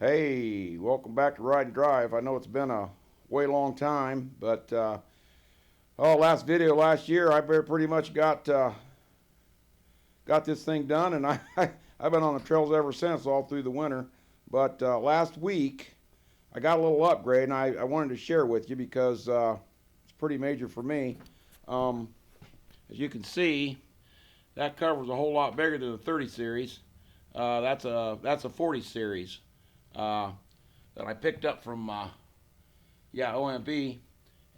Hey, welcome back to Ride and Drive. I know it's been a way long time, but last video last year, I pretty much got this thing done, and I've been on the trails ever since, all through the winter. But last week, I got a little upgrade, and I wanted to share with you because it's pretty major for me. As you can see, that cover is a whole lot bigger than the 30 series. That's a 40 series. That I picked up from OMB,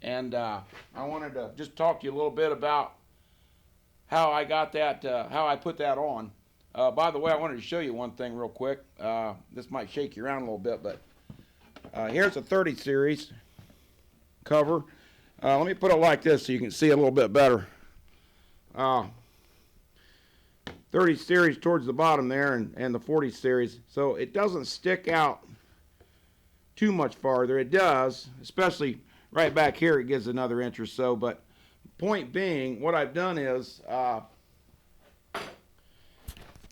and I wanted to just talk to you a little bit about how I got that, how I put that on. By the way, I wanted to show you one thing real quick. This might shake you around a little bit, but here's a 30 series cover. Let me put it like this so you can see a little bit better. 30 series towards the bottom there, and the 40 series, so it doesn't stick out too much farther. It does, especially right back here, it gives another inch or so. But point being, what I've done is I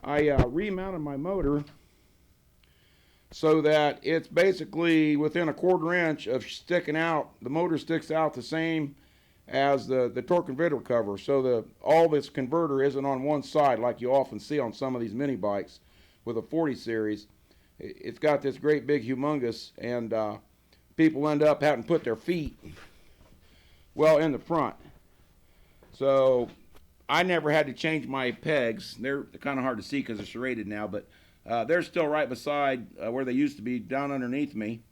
remounted my motor so that it's basically within a 1/4 inch of sticking out. The motor sticks out the same as the torque converter cover, so all this converter isn't on one side like you often see on some of these mini bikes with a 40 series. It's got this great big humongous, and people end up having to put their feet well in the front. So I never had to change my pegs. They're kind of hard to see because they're serrated now, but they're still right beside where they used to be, down underneath me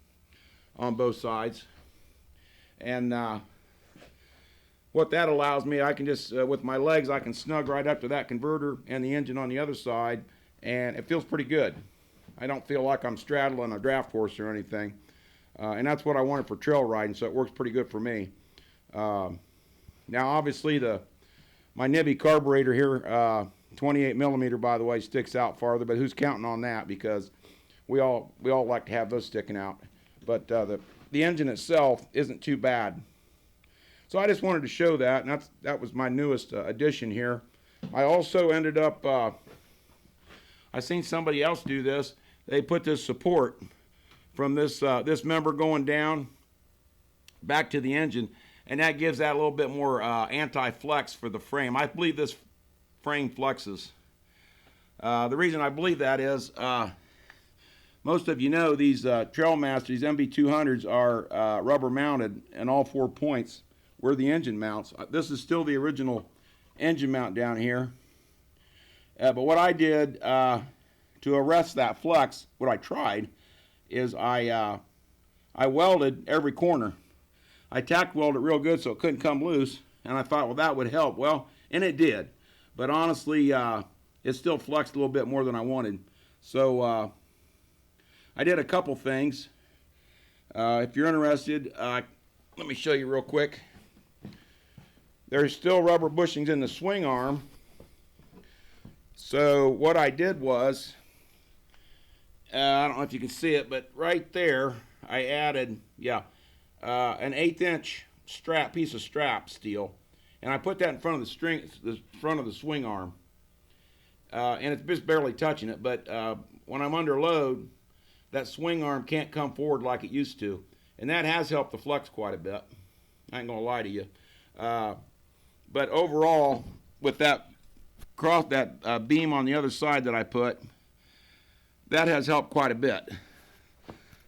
on both sides. And what that allows me, I can just, with my legs, I can snug right up to that converter and the engine on the other side, and it feels pretty good. I don't feel like I'm straddling a draft horse or anything. And that's what I wanted for trail riding, so it works pretty good for me. Now, obviously, my Nibby carburetor here, 28 millimeter, by the way, sticks out farther, but who's counting on that? Because we all like to have those sticking out. But the engine itself isn't too bad. So I just wanted to show that, and that was my newest addition here. I also ended up, I seen somebody else do this. They put this support from this member going down back to the engine, and that gives that a little bit more anti-flex for the frame. I believe this frame flexes. The reason I believe that is, most of you know these Trailmaster, these MB200s are rubber mounted in all 4 points where the engine mounts. This is still the original engine mount down here. But what I did to arrest that flex, what I tried, is I welded every corner. I tack welded it real good so it couldn't come loose, and I thought, well, that would help. Well, and it did. But honestly, it still flexed a little bit more than I wanted. So I did a couple things. If you're interested, let me show you real quick. There's still rubber bushings in the swing arm. So what I did was, I don't know if you can see it, but right there I added, an 1/8 inch piece of strap steel, and I put that in front of the front of the swing arm, and it's just barely touching it. But when I'm under load, that swing arm can't come forward like it used to, and that has helped the flex quite a bit. I ain't gonna lie to you. But overall, with that beam on the other side that I put, that has helped quite a bit.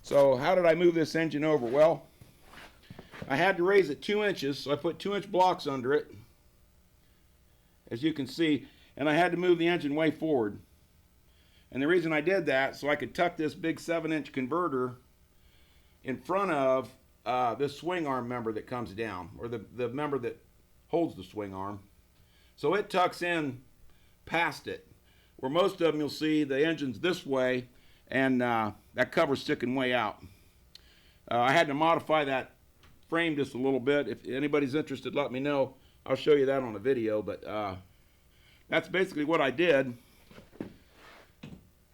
So how did I move this engine over? Well, I had to raise it 2 inches, so I put 2-inch blocks under it, as you can see, and I had to move the engine way forward. And the reason I did that, so I could tuck this big 7-inch converter in front of this swing arm member that comes down, or the member that holds the swing arm. So it tucks in past it, where most of them you'll see the engine's this way, and that cover's sticking way out. I had to modify that frame just a little bit. If anybody's interested, let me know. I'll show you that on a video, but that's basically what I did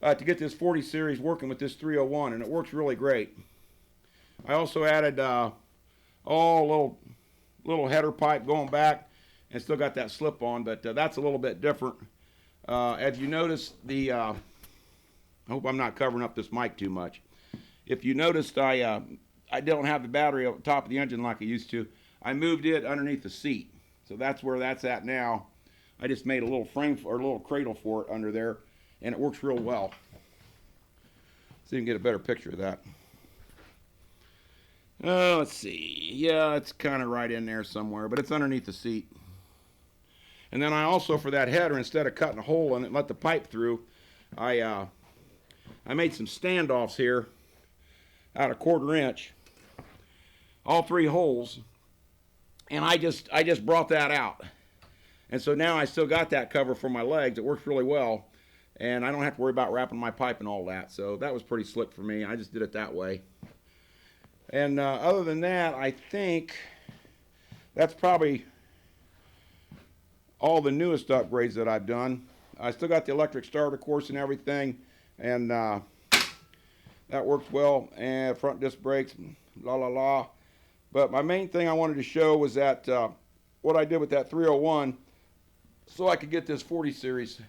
to get this 40 series working with this 301, and it works really great. I also added little header pipe going back, and still got that slip on, but that's a little bit different. As you notice, I hope I'm not covering up this mic too much. if you noticed, I don't have the battery on top of the engine like I used to. I moved it underneath the seat, so that's where that's at now. I just made a little frame or a little cradle for it under there, and it works real well. So you can get a better picture of that. Let's see. Yeah, it's kind of right in there somewhere, but it's underneath the seat. And then I also, for that header, instead of cutting a hole in it and let the pipe through, I made some standoffs here out of 1/4 inch, all 3 holes, and I just brought that out. And so now I still got that cover for my legs. It works really well, and I don't have to worry about wrapping my pipe and all that. So that was pretty slick for me. I just did it that way. And other than that, I think that's probably all the newest upgrades that I've done. I still got the electric starter course and everything, and that works well. And front disc brakes, la la la. But my main thing I wanted to show was that what I did with that 301, so I could get this 40 series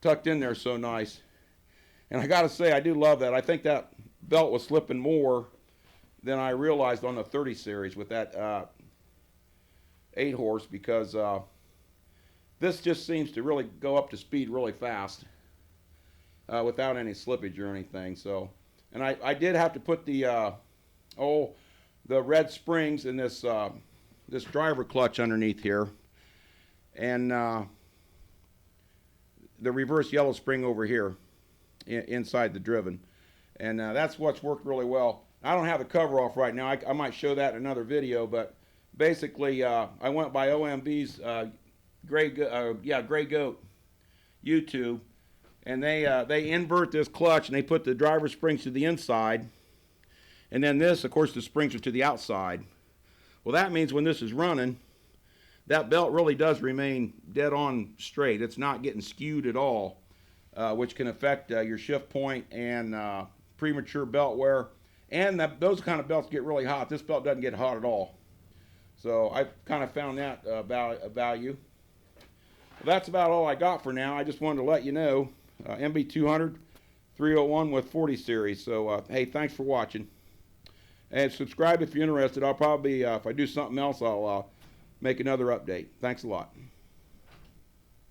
tucked in there so nice. And I gotta say, I do love that. I think that belt was slipping more than I realized on the 30 series with that 8 horse, because this just seems to really go up to speed really fast without any slippage or anything. So, and I did have to put the red springs in this this driver clutch underneath here, and the reverse yellow spring over here inside the driven, and that's what's worked really well. I don't have the cover off right now. I might show that in another video, but basically I went by OMB's Gray Goat YouTube, and they invert this clutch and they put the driver springs to the inside, and then this, of course, the springs are to the outside. Well, that means when this is running, that belt really does remain dead on straight. It's not getting skewed at all, which can affect your shift point and premature belt wear. And those kind of belts get really hot. This belt doesn't get hot at all. So I kind of found that value. Well, that's about all I got for now. I just wanted to let you know, MB200 301 with 40 series. So hey, thanks for watching. And subscribe if you're interested. I'll probably, if I do something else, I'll make another update. Thanks a lot.